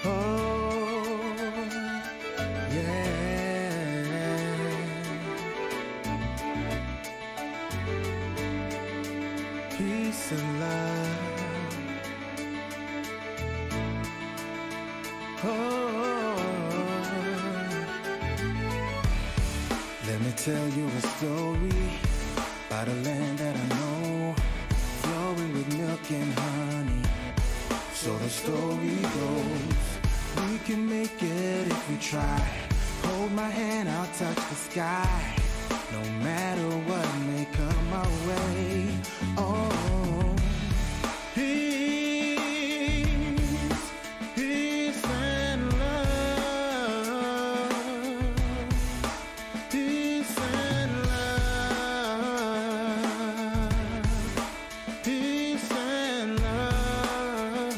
Oh, yeah. Peace and love. Oh, let me tell you a story about a land that I know, flowing with milk and honey. So the story goes, we can make it if we try. Hold my hand, I'll touch the sky, no matter what may come our way. Oh, peace, peace and love, peace and love, peace and love.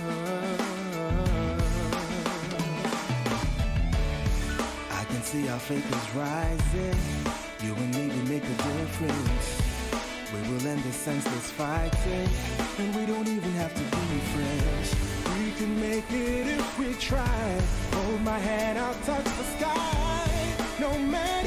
I can see our faith is rising. You and me, we make a difference. We will end the senseless fighting, and we don't even have to be friends. We can make it if we try. Hold my hand, I'll touch the sky, no matter